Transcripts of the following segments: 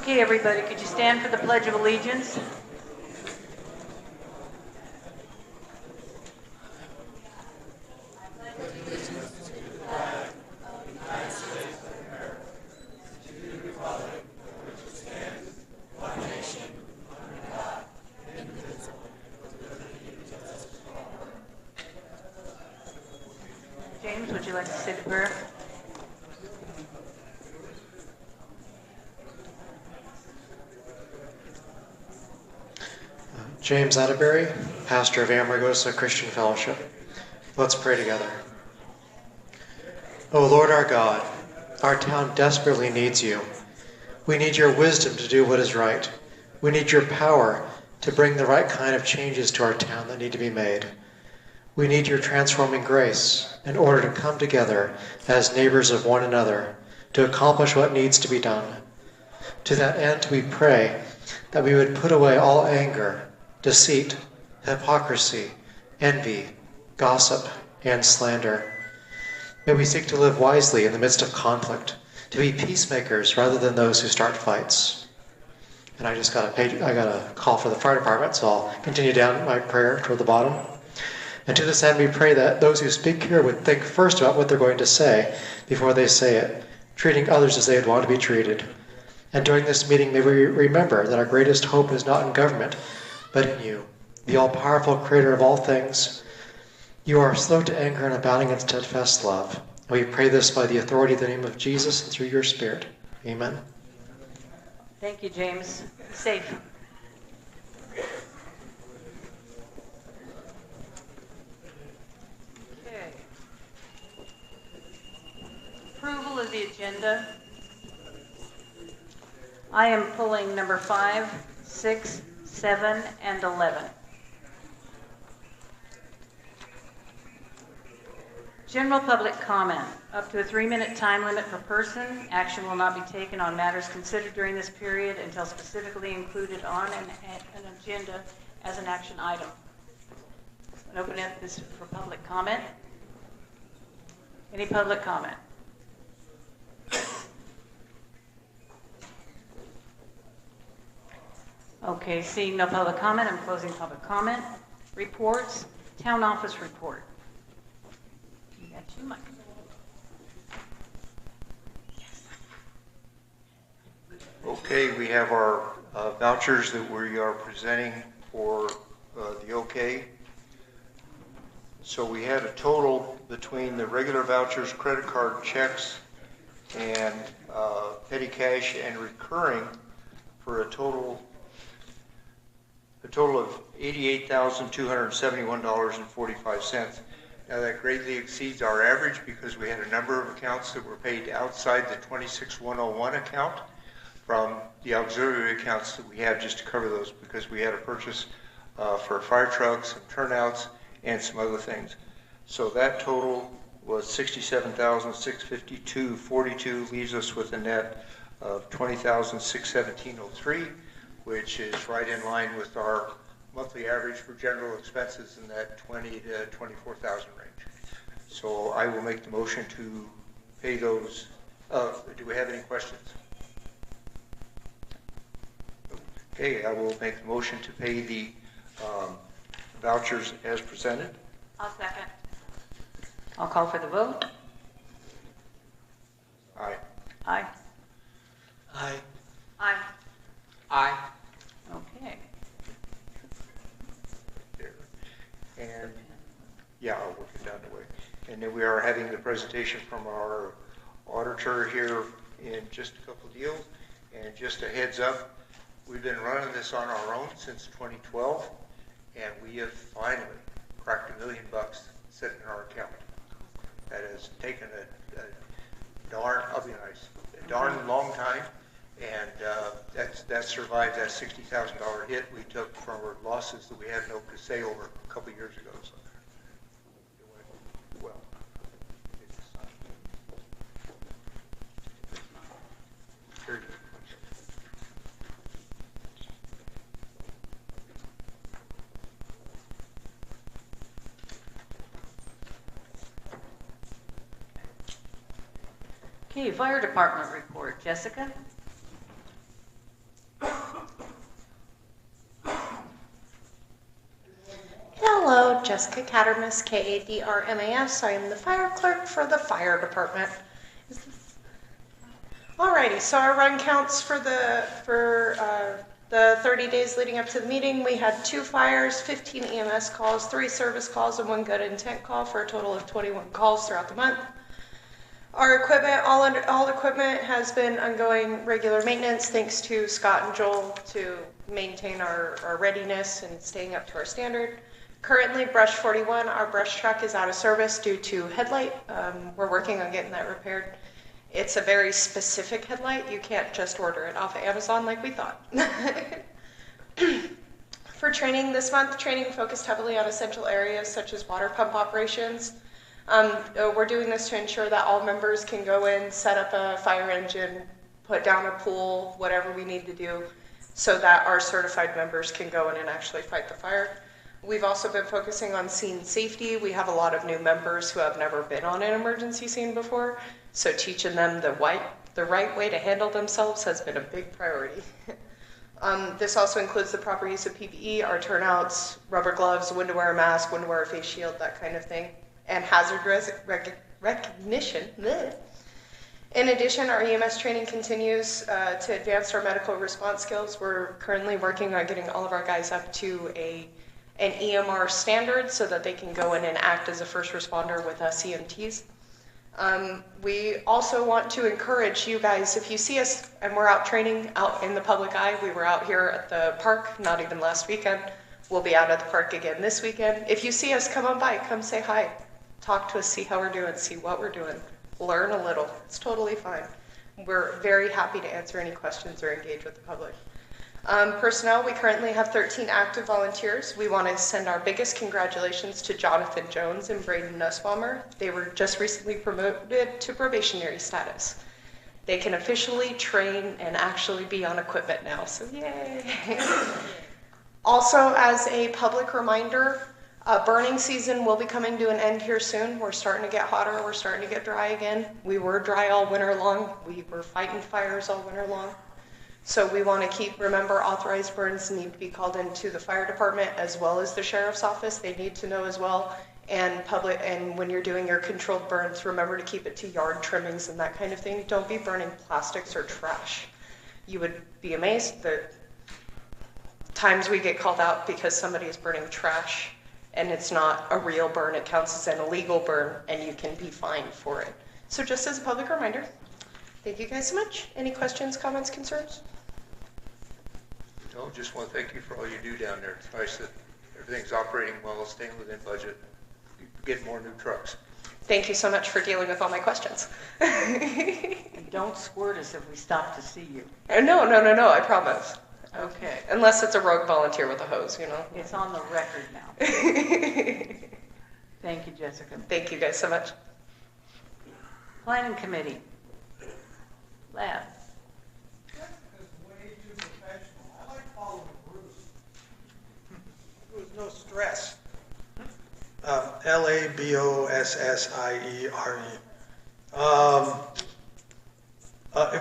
Okay, everybody, could you stand for the Pledge of Allegiance? James, would you like to say the prayer? James Atterbury, pastor of Amargosa Christian Fellowship. Let's pray together. O Lord our God, our town desperately needs you. We need your wisdom to do what is right. We need your power to bring the right kind of changes to our town that need to be made. We need your transforming grace in order to come together as neighbors of one another to accomplish what needs to be done. To that end, we pray that we would put away all anger, deceit, hypocrisy, envy, gossip, and slander. May we seek to live wisely in the midst of conflict, to be peacemakers rather than those who start fights. And I got a call for the fire department, so I'll continue down my prayer toward the bottom. And to this end, we pray that those who speak here would think first about what they're going to say before they say it, treating others as they would want to be treated. And during this meeting, may we remember that our greatest hope is not in government, but in you, the all-powerful creator of all things. You are slow to anger and abounding in steadfast love. And we pray this by the authority of the name of Jesus and through your Spirit. Amen. Thank you, James. Be safe. Okay. Approval of the agenda. I am pulling number 5, 6, 7, and 11. General public comment. Up to a 3-minute time limit per person. Action will not be taken on matters considered during this period until specifically included on an agenda as an action item. I'll open up this for public comment. Any public comment? Okay, seeing no public comment, I'm closing public comment. Reports, town office report. You got you, Mike. Okay, we have our vouchers that we are presenting for the OK. So we had a total between the regular vouchers, credit card checks, and petty cash and recurring for a total of $88,271.45. Now that greatly exceeds our average because we had a number of accounts that were paid outside the 26101 account from the auxiliary accounts that we have just to cover those because we had a purchase for a fire truck, some turnouts, and some other things. So that total was $67,652.42, leaves us with a net of $20,617.03, which is right in line with our monthly average for general expenses in that $20,000 to $24,000 range. So I will make the motion to pay those. Do we have any questions? Okay, I will make the motion to pay the vouchers as presented. I'll second. I'll call for the vote. Aye. Aye. Aye. Aye. Aye. Okay. There. And yeah, I'll work it down the way. And then we are having the presentation from our auditor here in just a couple of deals. And just a heads up, we've been running this on our own since 2012, and we have finally cracked $1 million sitting in our account. That has taken a darn long time, and that survived that $60,000 hit we took from our losses that we had no say over a couple of years ago. So it went well. Very good. Okay, fire department report. Jessica? Jessica Kadrmas, Kadrmas. I am the fire clerk for the fire department. Alrighty, so our run counts for the 30 days leading up to the meeting, we had 2 fires, 15 EMS calls, 3 service calls, and 1 good intent call for a total of 21 calls throughout the month. Our equipment, all equipment has been ongoing regular maintenance thanks to Scott and Joel to maintain our readiness and staying up to our standard. Currently, brush 41, our brush truck is out of service due to headlight. We're working on getting that repaired. It's a very specific headlight. You can't just order it off of Amazon like we thought. For training this month, training focused heavily on essential areas such as water pump operations. We're doing this to ensure that all members can go in, set up a fire engine, put down a pool, whatever we need to do, so that our certified members can go in and actually fight the fire. We've also been focusing on scene safety. We have a lot of new members who have never been on an emergency scene before, so teaching them the right way to handle themselves has been a big priority. This also includes the proper use of PPE, our turnouts, rubber gloves, when to wear a mask, when to wear a face shield, that kind of thing, and hazard recognition. Bleh. In addition, our EMS training continues to advance our medical response skills. We're currently working on getting all of our guys up to an EMR standard so that they can go in and act as a first responder with us EMTs. We also want to encourage you guys, if you see us and we're out training out in the public eye, we were out here at the park, not even last weekend. We'll be out at the park again this weekend. If you see us, come on by, come say hi. Talk to us, see how we're doing, see what we're doing. Learn a little. It's totally fine. We're very happy to answer any questions or engage with the public. Personnel, we currently have 13 active volunteers. We want to send our biggest congratulations to Jonathan Jones and Braden Nussbaumer. They were just recently promoted to probationary status. They can officially train and actually be on equipment now, so yay. Also, as a public reminder, burning season will be coming to an end here soon. We're starting to get hotter, we're starting to get dry again. We were dry all winter long. We were fighting fires all winter long. So we want to remember authorized burns need to be called into the fire department as well as the sheriff's office. They need to know as well. And when you're doing your controlled burns, remember to keep it to yard trimmings and that kind of thing. Don't be burning plastics or trash. You would be amazed that times we get called out because somebody is burning trash and it's not a real burn. It counts as an illegal burn and you can be fined for it. So just as a public reminder, thank you guys so much. Any questions, comments, concerns? No, just want to thank you for all you do down there. It's nice that everything's operating well, staying within budget, getting more new trucks. Thank you so much for dealing with all my questions. And don't squirt us if we stop to see you. No, I promise. Okay. Unless it's a rogue volunteer with a hose, you know. It's on the record now. Thank you, Jessica. Thank you guys so much. Planning Committee. Lab. Way too professional. I like following Bruce. There was no stress. Labossiere.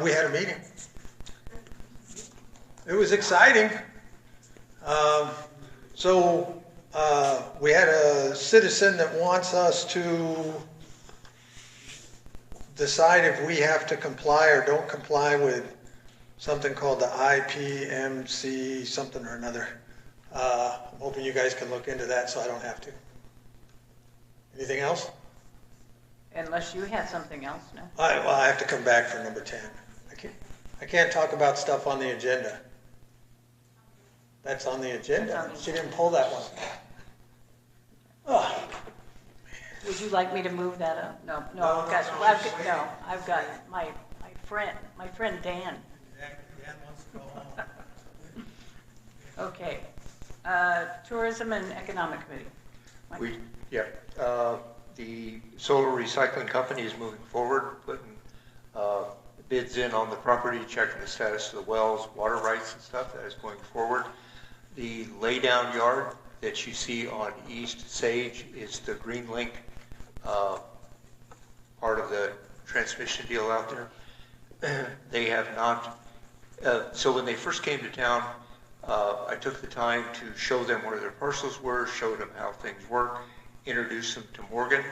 We had a meeting. It was exciting. We had a citizen that wants us to decide if we have to comply or don't comply with something called the IPMC something or another. I'm hoping you guys can look into that so I don't have to. Anything else? Unless you had something else, no? I have to come back for number 10. I can't talk about stuff on the agenda. That's on the agenda. She didn't pull that one. Oh. Would you like me to move that up? No, I've got my friend Dan. Dan wants to go home. Okay. Tourism and Economic Committee. Mike? The solar recycling company is moving forward, putting bids in on the property, checking the status of the wells, water rights and stuff. That is going forward. The laydown yard that you see on East Sage is the Green Link part of the transmission deal out there. They have not, so when they first came to town, I took the time to show them where their parcels were, showed them how things work, introduced them to Morgan,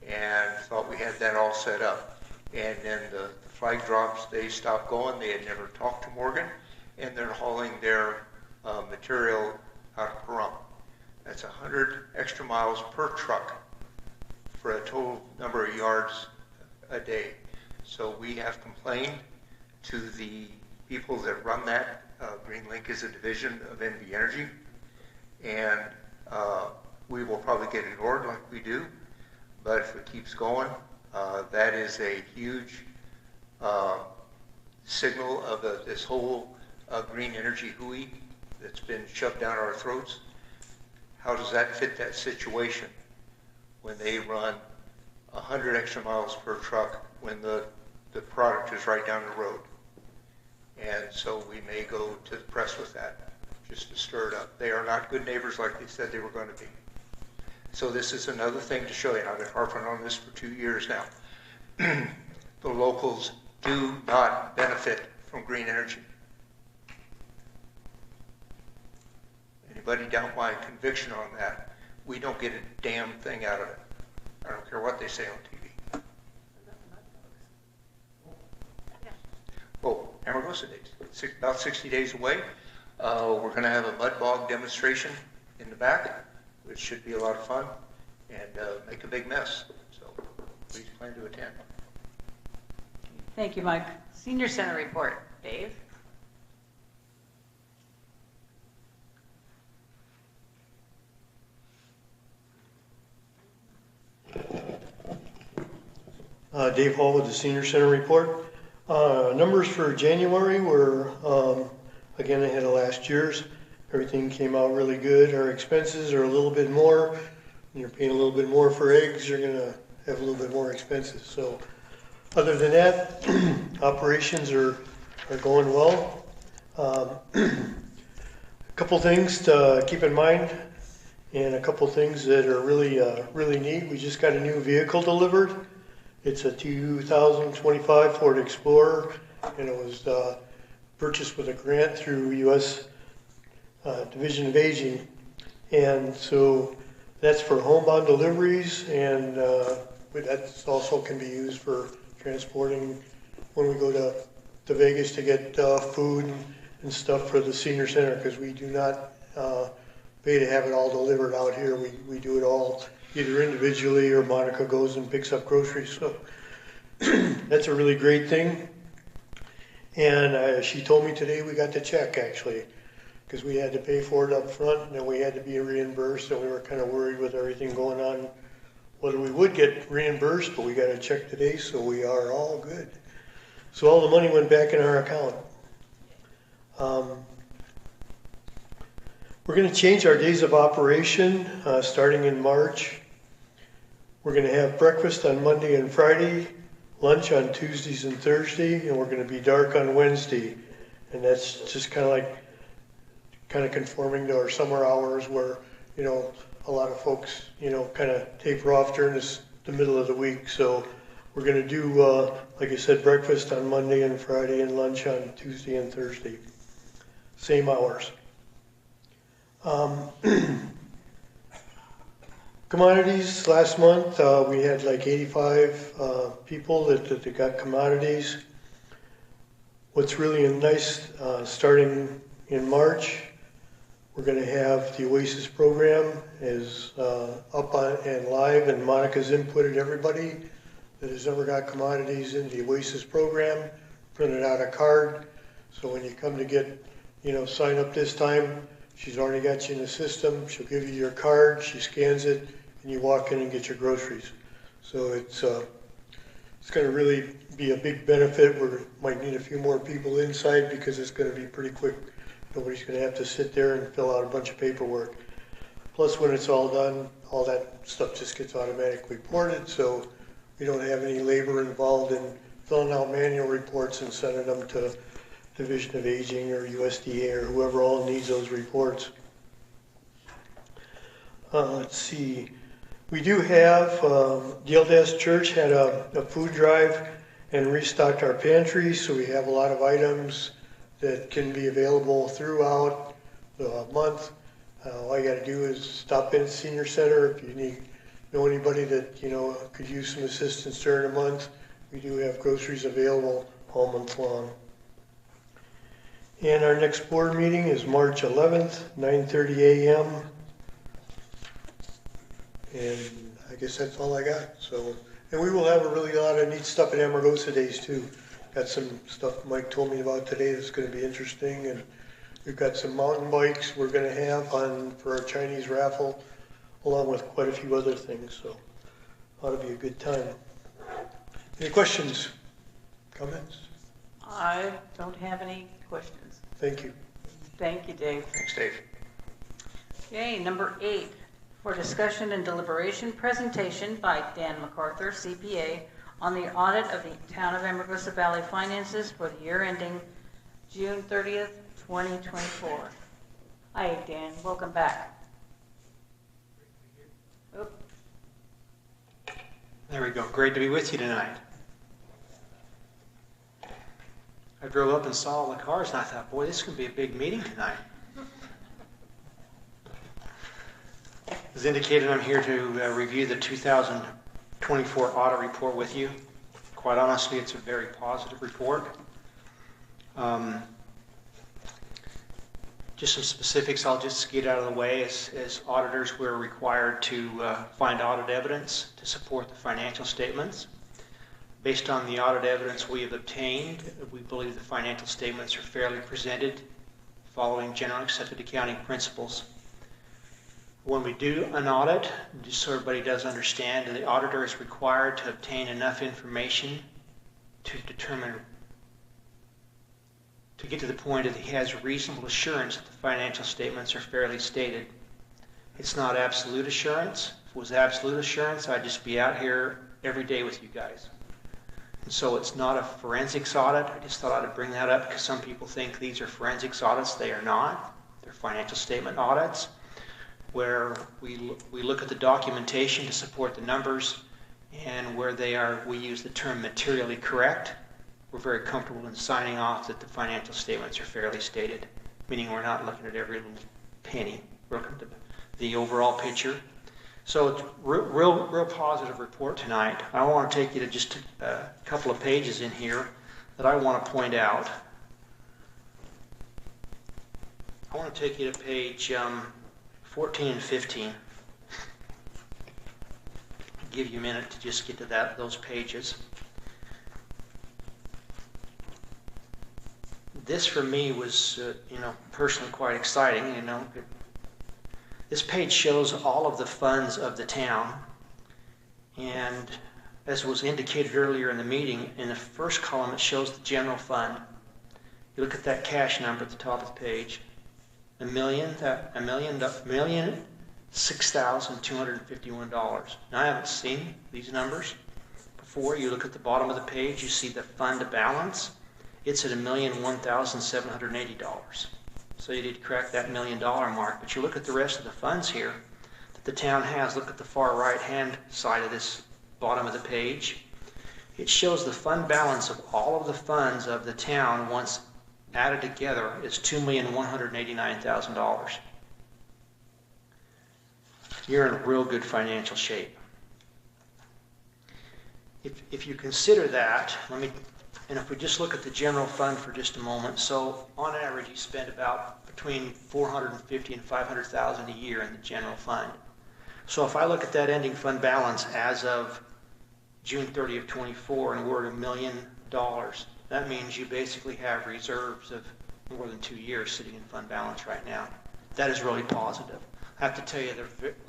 and thought we had that all set up. And then the flag drops, they stopped going. They had never talked to Morgan, and they're hauling their material out of Pahrump. That's 100 extra miles per truck for a total number of yards a day. So we have complained to the people that run that. Green Link is a division of NV Energy, and we will probably get ignored like we do, but if it keeps going, that is a huge signal of this whole green energy hooey that's been shoved down our throats. How does that fit that situation when they run 100 extra miles per truck when the product is right down the road? And so we may go to the press with that, just to stir it up. They are not good neighbors like they said they were going to be. So this is another thing to show you. I've been harping on this for 2 years now. The locals do not benefit from green energy. Anybody doubt my conviction on that? We don't get a damn thing out of it. I don't care what they say on TV. Oh, Amargosa days. About 60 days away. We're going to have a mud bog demonstration in the back, which should be a lot of fun, and make a big mess. So please plan to attend. Thank you, Mike. Senior Center report. Dave? Dave Hall with the Senior Center report. Numbers for January were, again, ahead of last year's. Everything came out really good. Our expenses are a little bit more. When you're paying a little bit more for eggs, you're going to have a little bit more expenses. So other than that, operations are going well. A couple things to keep in mind and a couple things that are really neat. We just got a new vehicle delivered. It's a 2025 Ford Explorer, and it was purchased with a grant through U.S. Division of Aging. And so that's for homebound deliveries, and that also can be used for transporting when we go to Vegas to get food and stuff for the senior center, because we do not pay to have it all delivered out here. We do it all either individually, or Monica goes and picks up groceries. So that's a really great thing. And she told me today we got the check, actually, because we had to pay for it up front, and then we had to be reimbursed, and we were kind of worried with everything going on whether we would get reimbursed, but we got a check today, so we are all good. So all the money went back in our account. We're going to change our days of operation starting in March. We're going to have breakfast on Monday and Friday, lunch on Tuesdays and Thursday, and we're going to be dark on Wednesday. And that's just kind of conforming to our summer hours where, a lot of folks, kind of taper off during the middle of the week. So we're going to do, like I said, breakfast on Monday and Friday and lunch on Tuesday and Thursday. Same hours. Commodities, last month we had like 85 people that got commodities. What's really nice, starting in March, we're going to have the Oasis program is up and live, and Monica's inputted everybody that has ever got commodities in the Oasis program, printed out a card. So when you come to get, sign up this time, she's already got you in the system. She'll give you your card, she scans it, and you walk in and get your groceries. So it's going to really be a big benefit. We might need a few more people inside because it's going to be pretty quick. Nobody's going to have to sit there and fill out a bunch of paperwork. Plus, when it's all done, all that stuff just gets automatically ported, so we don't have any labor involved in filling out manual reports and sending them to Division of Aging or USDA or whoever all needs those reports. Let's see. We do have, the LDS Church had a food drive and restocked our pantry, so we have a lot of items that can be available throughout a month. All you gotta do is stop in at the senior center if you know anybody that, could use some assistance during the month. We do have groceries available all month long. And our next board meeting is March 11th, 9:30 a.m. And I guess that's all I got. So, and we will have a really lot of neat stuff at Amargosa Days too. Got some stuff Mike told me about today that's going to be interesting, and we've got some mountain bikes we're going to have for our Chinese raffle, along with quite a few other things. So, ought to be a good time. Any questions, comments? I don't have any questions. Thank you. Thank you, Dave. Thanks, Dave. Okay, number 8, for discussion and deliberation, presentation by Dan MacArthur, CPA, on the audit of the Town of Amargosa Valley finances for the year ending June 30th, 2024. Hi, Dan. Welcome back. Oop. There we go. Great to be with you tonight. I drove up and saw all the cars, and I thought, boy, this is going to be a big meeting tonight. As indicated, I'm here to review the 2024 audit report with you. Quite honestly, it's a very positive report. Just some specifics I'll just get out of the way. As auditors, we're required to find audit evidence to support the financial statements. Based on the audit evidence we have obtained, we believe the financial statements are fairly presented, following generally accepted accounting principles. When we do an audit, just so everybody does understand, the auditor is required to obtain enough information to determine, to get to the point that he has reasonable assurance that the financial statements are fairly stated. It's not absolute assurance. If it was absolute assurance, I'd just be out here every day with you guys. And so it's not a forensics audit. I just thought I'd bring that up because some people think these are forensics audits. They are not. They're financial statement audits, where we look at the documentation to support the numbers, and where we use the term materially correct. We're very comfortable in signing off that the financial statements are fairly stated, meaning we're not looking at every little penny. We're looking at the overall picture. So it's real positive report tonight. I want to take you to just a couple of pages in here that I want to point out. I want to take you to page 14 and 15. I'll give you a minute to just get to those pages. This for me was, personally quite exciting. This page shows all of the funds of the town, and as was indicated earlier in the meeting, in the first column it shows the general fund. You look at that cash number at the top of the page, $1,006,251. Now I haven't seen these numbers before. You look at the bottom of the page, you see the fund balance. It's at $1,001,780. So you need to crack that $1 million mark. But you look at the rest of the funds here that the town has. Look at the far right-hand side of this bottom of the page. It shows the fund balance of all of the funds of the town once added together is $2,189,000. You're in real good financial shape. If you consider that, and if we just look at the general fund for just a moment, so on average you spend about between $450,000 and $500,000 a year in the general fund. So if I look at that ending fund balance as of June 30th, 24, and we're at $1 million, that means you basically have reserves of more than 2 years sitting in fund balance right now. That is really positive. I have to tell you,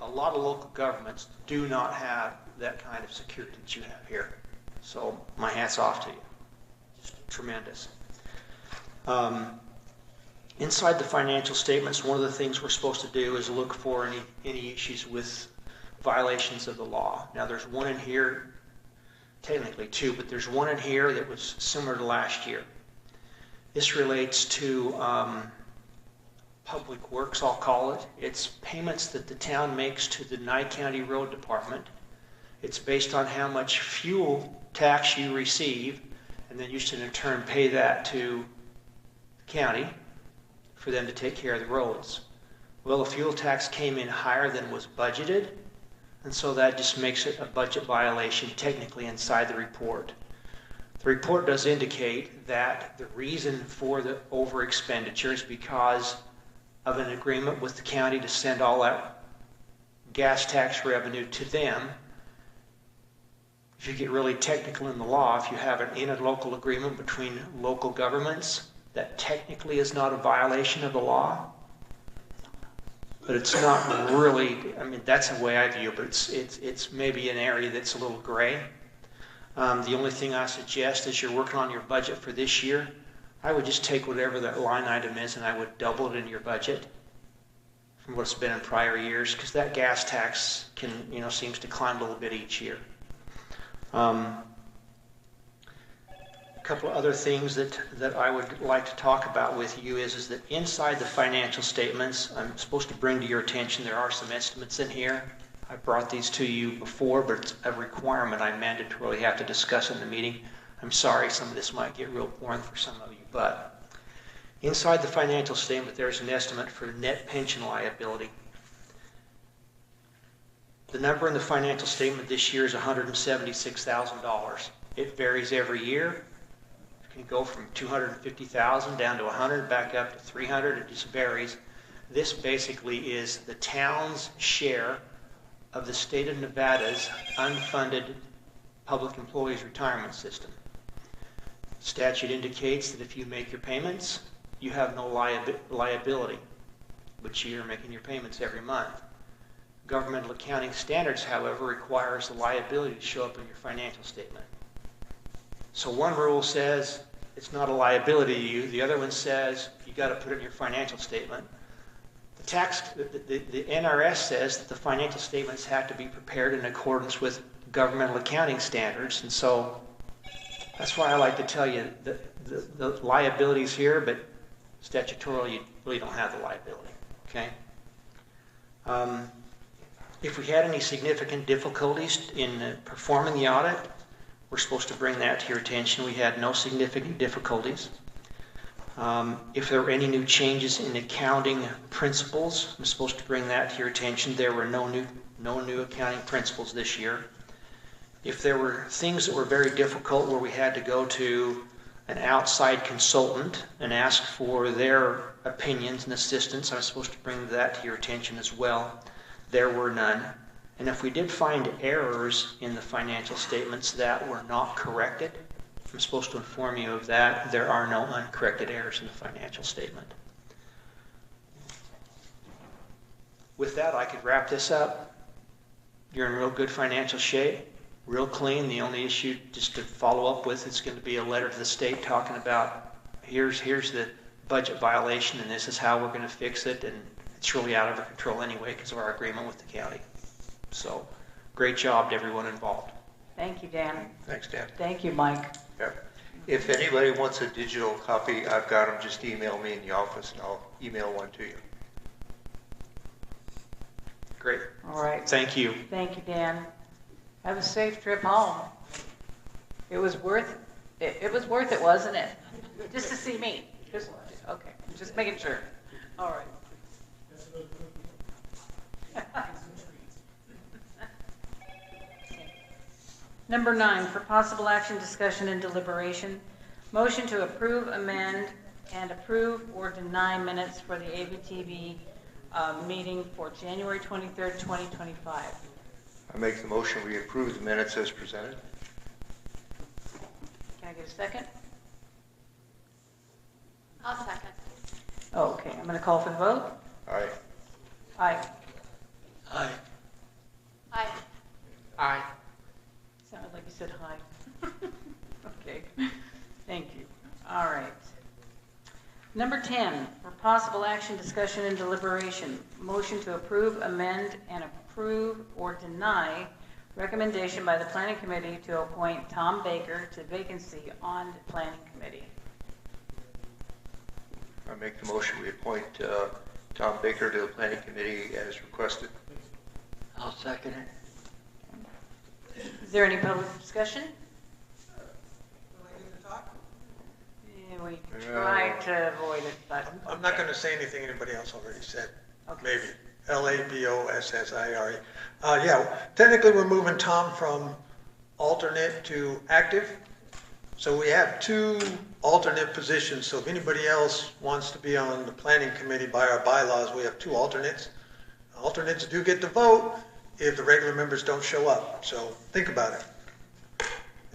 a lot of local governments do not have that kind of security that you have here. So my hat's off to you. Tremendous. Inside the financial statements, one of the things we're supposed to do is look for any issues with violations of the law. Now there's one in here, technically two, but there's one in here that was similar to last year. This relates to public works, I'll call it. It's payments that the town makes to the Nye County Road Department. It's based on how much fuel tax you receive, and then you should in turn pay that to the county for them to take care of the roads. Well, the fuel tax came in higher than was budgeted, and so that just makes it a budget violation technically inside the report. The report does indicate that the reason for the over expenditure is because of an agreement with the county to send all that gas tax revenue to them. If you get really technical in the law, if you have an interlocal agreement between local governments, that technically is not a violation of the law. But it's not really, I mean, that's the way I view it, but it's maybe an area that's a little gray. The only thing I suggest is you're working on your budget for this year, I would just take whatever that line item is and I would double it in your budget from what's been in prior years, because that gas tax can, seems to climb a little bit each year. A couple of other things that I would like to talk about with you is that inside the financial statements, I'm supposed to bring to your attention, there are some estimates in here. I brought these to you before, but it's a requirement I mandatorily have to discuss in the meeting. I'm sorry, some of this might get real boring for some of you, but inside the financial statement, there's an estimate for net pension liability. The number in the financial statement this year is $176,000. It varies every year. It can go from $250,000 down to $100,000, back up to $300,000. It just varies. This basically is the town's share of the state of Nevada's unfunded public employees retirement system. Statute indicates that if you make your payments, you have no liability, but you're making your payments every month. Governmental accounting standards, however, requires the liability to show up in your financial statement. So one rule says it's not a liability to you. The other one says you got to put it in your financial statement. The NRS says that the financial statements have to be prepared in accordance with governmental accounting standards, and so that's why I like to tell you the liability's here, but statutorily you really don't have the liability. Okay. If we had any significant difficulties in performing the audit, we're supposed to bring that to your attention. We had no significant difficulties. If there were any new changes in accounting principles, I'm supposed to bring that to your attention. There were no new accounting principles this year. If there were things that were very difficult where we had to go to an outside consultant and ask for their opinions and assistance, I'm supposed to bring that to your attention as well. There were none. And if we did find errors in the financial statements that were not corrected, I'm supposed to inform you of that. There are no uncorrected errors in the financial statement. With that, I could wrap this up. You're in real good financial shape, real clean. The only issue just to follow up with is going to be a letter to the state talking about here's the budget violation and this is how we're going to fix it, and it's really out of our control anyway because of our agreement with the county. So, great job to everyone involved. Thank you, Dan. Thanks, Dan. Thank you, Mike. Yeah. If anybody wants a digital copy, I've got them. Just email me in the office and I'll email one to you. Great. All right. Thank you. Thank you, Dan. Have a safe trip home. It was worth it. It was worth it, wasn't it? Just to see me. Okay. Just making sure. All right. Number 9, for possible action, discussion, and deliberation, motion to approve, amend, and approve or deny minutes for the ABTV meeting for January 23rd, 2025. I make the motion we approve the minutes as presented. Can I get a second? I'll second. Okay, I'm going to call for the vote. Aye. Aye. Aye. Aye. Aye. Sounded like you said hi. Okay, thank you. All right. Number 10, for possible action, discussion, and deliberation, motion to approve, amend, and approve or deny recommendation by the Planning Committee to appoint Tom Baker to vacancy on the Planning Committee. I make the motion we appoint Tom Baker to the Planning Committee as requested. I'll second it. Is there any public discussion? Yeah, we try to avoid it, but I'm I'm not gonna say anything anybody else already said, Okay. maybe. Labossire. Yeah, technically we're moving Tom from alternate to active. So we have 2 alternate positions, so if anybody else wants to be on the planning committee by our bylaws, we have 2 alternates. Alternates do get to vote if the regular members don't show up, so think about it.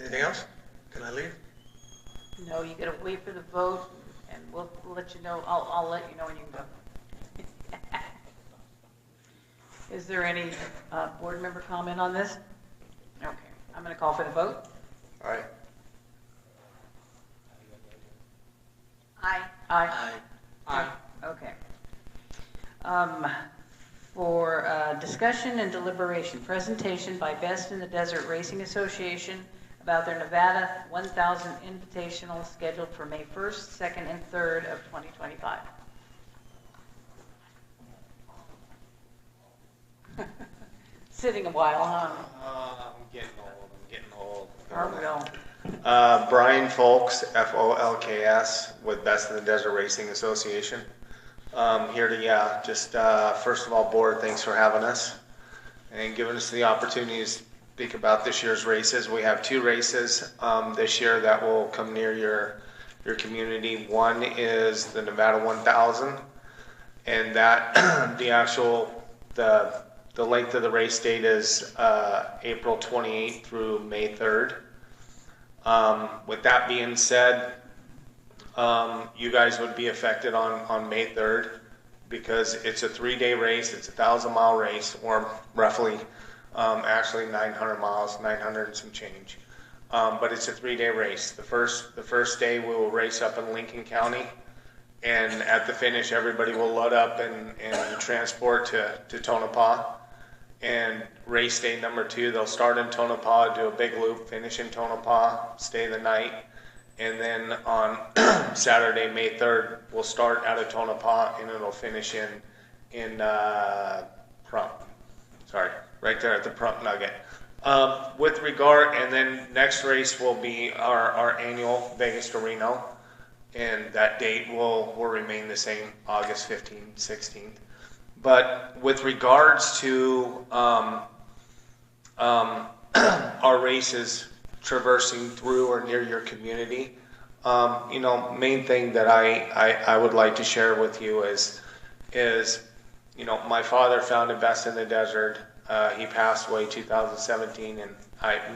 Anything else? Can I leave? No, you gotta wait for the vote, and we'll let you know, I'll let you know when you can go. Is there any board member comment on this? Okay, I'm gonna call for the vote. Aye. Aye. Aye. Aye. Okay. For discussion and deliberation, presentation by Best in the Desert Racing Association about their Nevada 1000 Invitational scheduled for May 1st, 2nd, and 3rd of 2025. Sitting a while, huh? I'm getting old. Are we all? Brian Folks, Folks, with Best in the Desert Racing Association. Here to, just first of all, board, thanks for having us and giving us the opportunity to speak about this year's races. We have 2 races this year that will come near your community. One is the Nevada 1000, and that the length of the race date is April 28th through May 3rd. With that being said, you guys would be affected on May 3rd because it's a 3-day race. It's a 1,000-mile race, or roughly, actually 900 miles, 900 and some change. But it's a 3-day race. The first day we will race up in Lincoln County, and at the finish, everybody will load up and transport to Tonopah. And race day number 2, they'll start in Tonopah, do a big loop, finish in Tonopah, stay the night. And then on Saturday, May 3rd, we'll start out of Tonopah and it'll finish in Prump. Sorry, right there at the Prump Nugget. With regard, and then next race will be our annual Vegas to Reno. And that date will remain the same, August 15th, 16th. But with regards to our races traversing through or near your community, main thing that I would like to share with you is my father founded Best in the Desert. He passed away 2017, and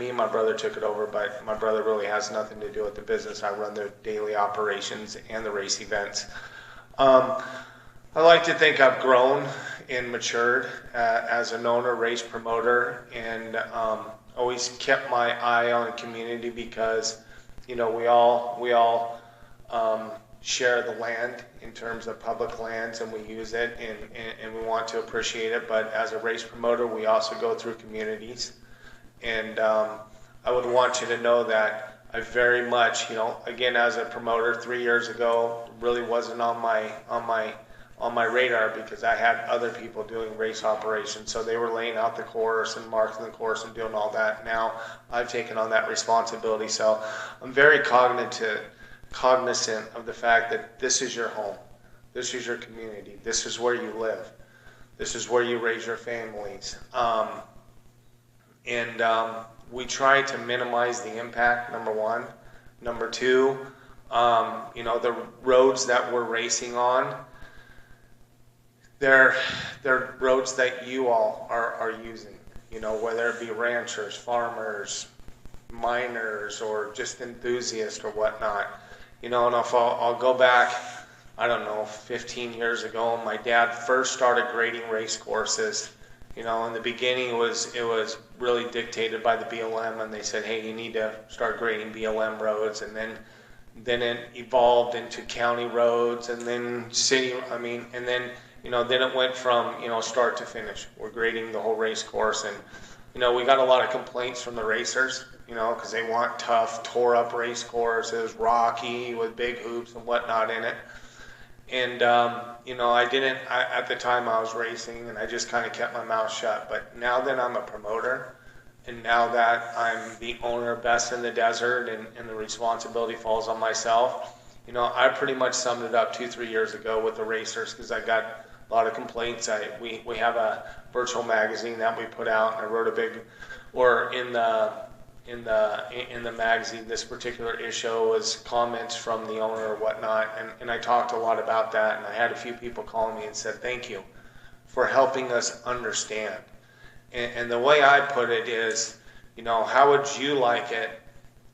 me and my brother took it over, but my brother really has nothing to do with the business. I run the daily operations and the race events. I like to think I've grown and matured as an owner, race promoter, and always kept my eye on the community because, we all share the land in terms of public lands, and we use it and we want to appreciate it. But as a race promoter, we also go through communities, and I would want you to know that I very much, again, as a promoter 3 years ago, really wasn't on my radar because I had other people doing race operations. So they were laying out the course and marking the course and doing all that. Now I've taken on that responsibility. So I'm very cognizant of the fact that this is your home. This is your community. This is where you live. This is where you raise your families. We try to minimize the impact, number one. Number two, the roads that we're racing on, they're roads that you all are using, whether it be ranchers, farmers, miners, or just enthusiasts or whatnot. And if I'll go back, 15 years ago, when my dad first started grading race courses, in the beginning it was really dictated by the BLM, and they said, hey, you need to start grading BLM roads, and then it evolved into county roads, and then city, and then then it went from, start to finish. We're grading the whole race course, and, we got a lot of complaints from the racers, because they want tough, tore up race courses, rocky, with big hoops and whatnot in it. And, at the time I was racing, and I just kind of kept my mouth shut. But now that I'm a promoter, and now that I'm the owner of Best in the Desert, and the responsibility falls on myself, I pretty much summed it up 2-3 years ago with the racers because I got a lot of complaints. We have a virtual magazine that we put out, and I wrote in the magazine, this particular issue was comments from the owner or whatnot, and I talked a lot about that, and I had a few people call me and said thank you for helping us understand. And the way I put it is, how would you like it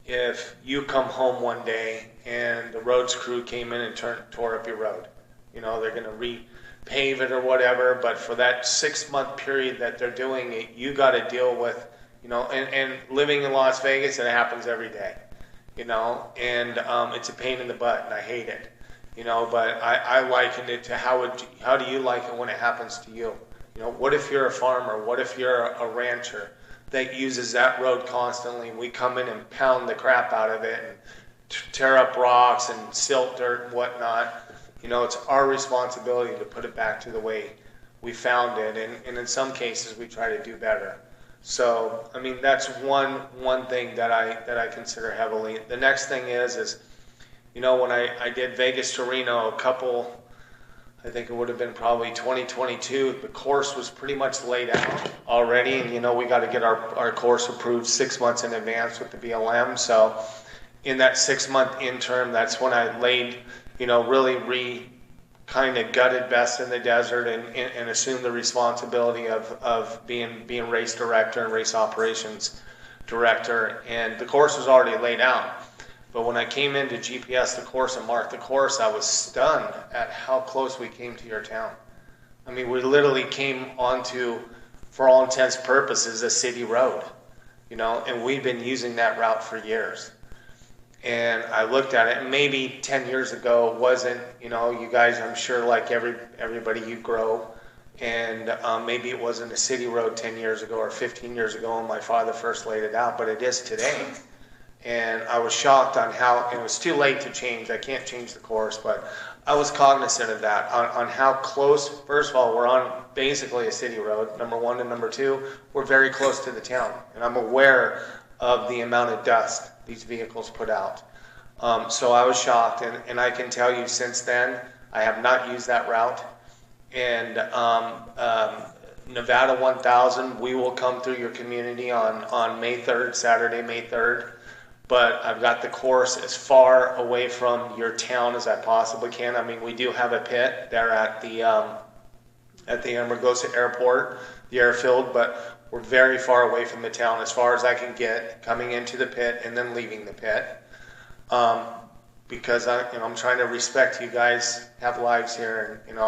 if you come home one day and the roads crew came in and tore up your road? They're going to repave it or whatever, but for that 6-month period that they're doing it, you got to deal with, and living in Las Vegas, it happens every day, and it's a pain in the butt, and I hate it, but I likened it to how do you like it when it happens to you? What if you're a farmer? What if you're a rancher that uses that road constantly? We come in and pound the crap out of it and tear up rocks and silt dirt and whatnot. It's our responsibility to put it back to the way we found it, and in some cases we try to do better. So, that's one thing that I consider heavily. The next thing is when I did Vegas to Reno, I think it would have been probably 2022, the course was pretty much laid out already, and we got to get our course approved 6 months in advance with the BLM. So in that 6-month interim, that's when I laid, really kind of gutted Best in the Desert and assumed the responsibility of being race director and race operations director. And the course was already laid out. But when I came into GPS the course and marked the course, I was stunned at how close we came to your town. We literally came onto, for all intents and purposes, a city road, and we've been using that route for years. And I looked at it, and maybe 10 years ago it wasn't, you guys, I'm sure like everybody, you grow, and maybe it wasn't a city road 10 years ago or 15 years ago when my father first laid it out, but it is today. And I was shocked on how, and it was too late to change, I can't change the course, but I was cognizant of that, on how close, first of all, we're on basically a city road, number one, and number two, we're very close to the town. And I'm aware of the amount of dust these vehicles put out. So I was shocked, and I can tell you since then, I have not used that route. And Nevada 1000, we will come through your community on May 3rd, Saturday, May 3rd. But I've got the course as far away from your town as I possibly can. We do have a pit there at the Amargosa airport, the airfield, but we're very far away from the town as far as I can get, coming into the pit and then leaving the pit. Because I'm trying to respect you guys have lives here, and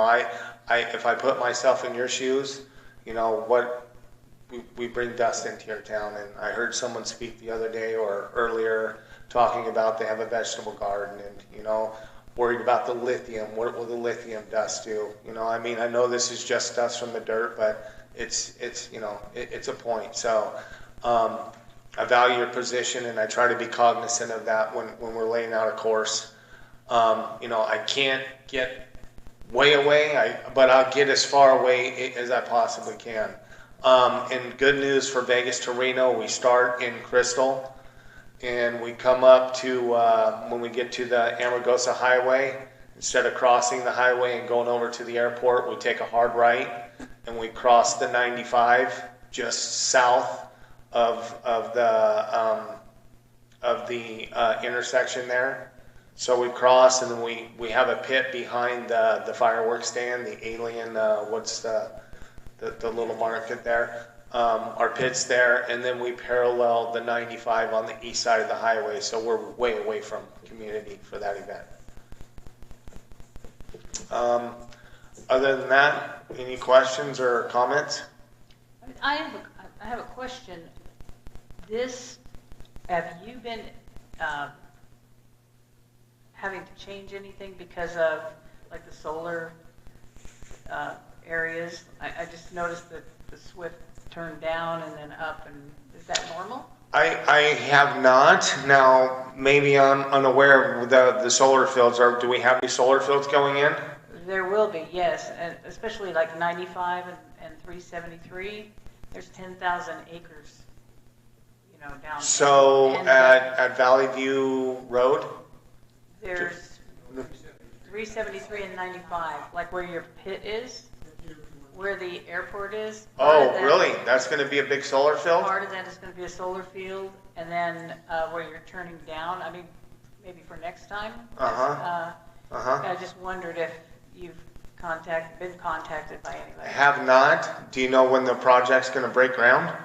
if I put myself in your shoes, we bring dust into your town. And I heard someone speak the other day or earlier talking about they have a vegetable garden and, worried about the lithium. What will the lithium dust do? I know this is just dust from the dirt, but it's a point. So I value your position, and I try to be cognizant of that when we're laying out a course. I can't get way away, but I'll get as far away as I possibly can. And good news for Vegas to Reno, we start in Crystal, and we come up to, when we get to the Amargosa Highway, instead of crossing the highway and going over to the airport, we take a hard right, and we cross the 95 just south of the intersection there. So we cross, and then we have a pit behind the fireworks stand, the alien, what's the little market there. Our pit's there, and then we parallel the 95 on the east side of the highway, so we're way away from community for that event. Other than that, any questions or comments? I have a question. Have you been having to change anything because of like the solar areas? I just noticed that the Swift turned down and then up, and is that normal? I have not. Now, maybe I'm unaware of the solar fields. Do we have any solar fields going in? There will be, yes, and especially like 95 and 373. There's 10,000 acres, down. So at Valley View Road? There's 73, and 95, like where your pit is, where the airport is. Oh, really? That's going to be a big solar field? Part of that is going to be a solar field, and then where you're turning down, I mean, maybe for next time. I just wondered if you've been contacted by anybody. Have not. Do you know when the project's going to break ground?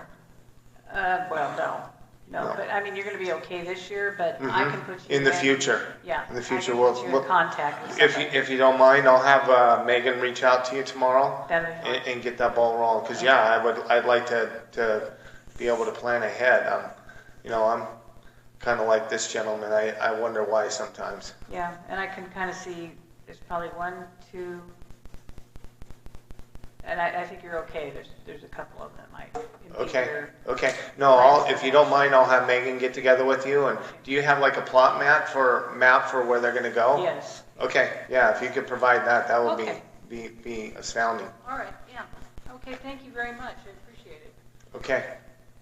Well, no, but I mean, you're going to be okay this year, but I can put you In the future. Yeah. In the future, I can we'll, put you in we'll contact with if somebody. you don't mind, I'll have Megan reach out to you tomorrow That'd be fine. and get that ball rolling. Because I'd like to be able to plan ahead. I'm kind of like this gentleman. I wonder why sometimes. Yeah, and I can kind of see there's probably 1, 2, and I think you're okay. There's a couple of them that might impede your. Okay. No, if you don't mind, I'll have Megan get together with you. And do you have like a plot map for where they're going to go? Yes. Okay. Yeah. If you could provide that, that would Okay. be astounding. All right, yeah. Okay, thank you very much. I appreciate it. Okay.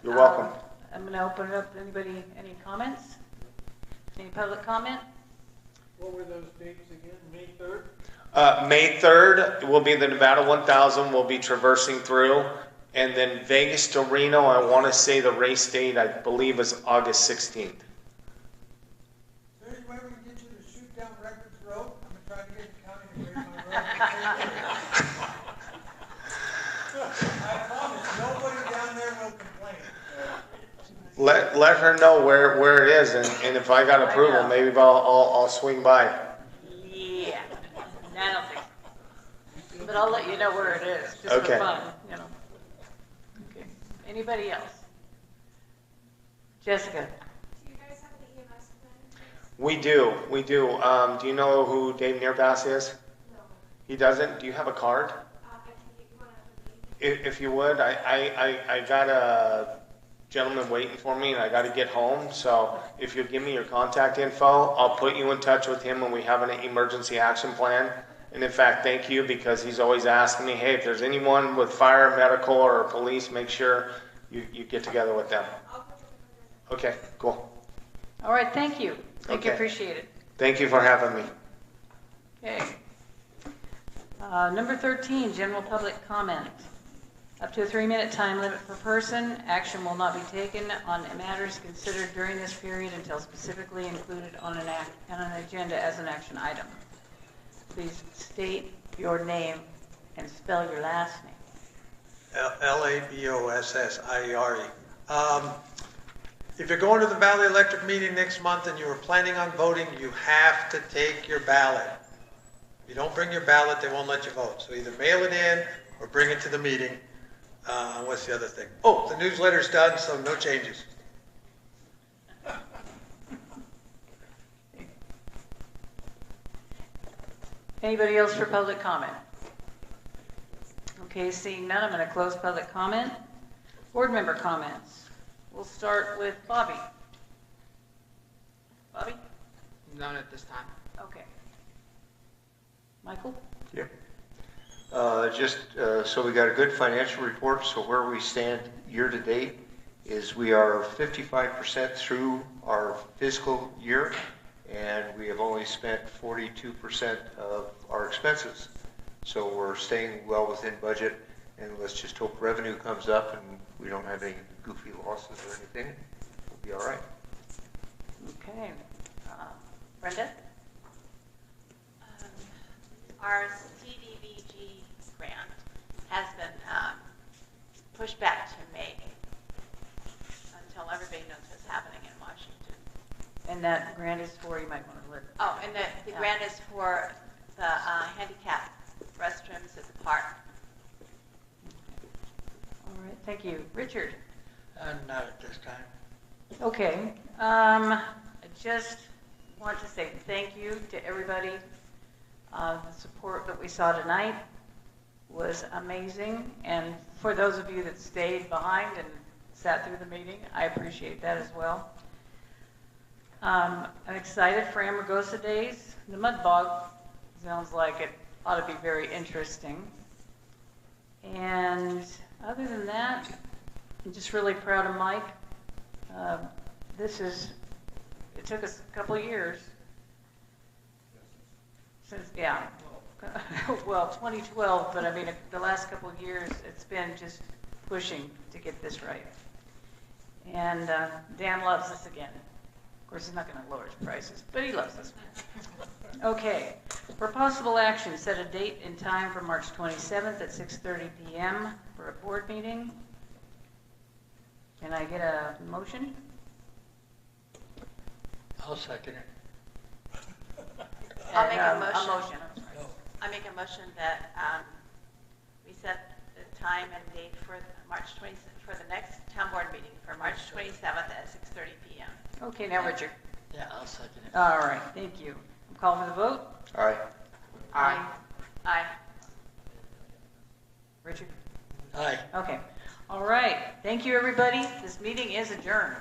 You're welcome. I'm going to open it up to anybody, any comments? Any public comment? What were those dates again? May 3rd? May 3rd will be the Nevada 1000. We'll be traversing through. And then Vegas to Reno, I want to say the race date, I believe, is August 16th. Is there any way we can get you to shoot down Records Road? I'm gonna try to get the county to raise my road. I promise, nobody down there will complain. Let her know where it is, and if I got I approval, know. maybe I'll swing by. Yeah, I don't think so. But I'll let you know where it is, just Okay. for fun, Okay. Anybody else? Jessica? Do you guys have the EMS plan? We do. Do you know who Dave Nearbass is? No. He doesn't? Do you have a card? I can get you one after the meeting. If you would, I got a gentleman waiting for me, and I got to get home. So if you give me your contact info, I'll put you in touch with him when we have an emergency action plan. And in fact, thank you, because he's always asking me, hey, if there's anyone with fire, medical, or police, make sure you get together with them. Okay, cool. All right, thank you. Thank you, Okay. appreciate it. Thank you for having me. Okay. Number 13, general public comment. Up to a 3-minute time limit per person. Action will not be taken on matters considered during this period until specifically included on an agenda as an action item. Please state your name and spell your last name. Labossiere. If you're going to the Valley Electric meeting next month and you were planning on voting, you have to take your ballot. If you don't bring your ballot, they won't let you vote. So either mail it in or bring it to the meeting. What's the other thing? Oh, the newsletter's done, so no changes. Anybody else for public comment? Okay, seeing none, I'm going to close public comment. Board member comments. We'll start with Bobby. Bobby? None at this time. Okay. Michael? So we got a good financial report. So where we stand year to date is we are 55% through our fiscal year, and we have only spent 42% of our expenses. So we're staying well within budget, and let's just hope revenue comes up and we don't have any goofy losses or anything. We'll be all right. Okay. Brenda? Our CDBG grant has been pushed back to May until everybody knows what's happening in Washington. And that grant is for, you might want to look. Oh, and the grant is for the handicap restrooms at the park. All right, thank you. Richard? Not at this time. Okay. I just want to say thank you to everybody. The support that we saw tonight was amazing. And for those of you that stayed behind and sat through the meeting, I appreciate that as well. I'm excited for Amargosa Days. The Mud Bog sounds like it ought to be very interesting. And other than that, I'm just really proud of Mike. It took us a couple of years. Yeah. Well, 2012, but I mean, the last couple of years, it's been just pushing to get this right. And Dan loves us again. Of course, he's not going to lower his prices, but he loves us. Okay. For possible action, set a date and time for March 27th at 6:30 p.m. for a board meeting. Can I get a motion? I'll second it. I'll make a A motion. motion. I'm sorry. I make a motion that we set the time and date for March 20, for the next town board meeting for March 27th at 6:30 p.m. Okay, now Richard. Yeah, I'll second it. All right, thank you. I'm calling for the vote. Aye. Aye. Aye. Richard? Aye. Okay. All right. Thank you, everybody. This meeting is adjourned.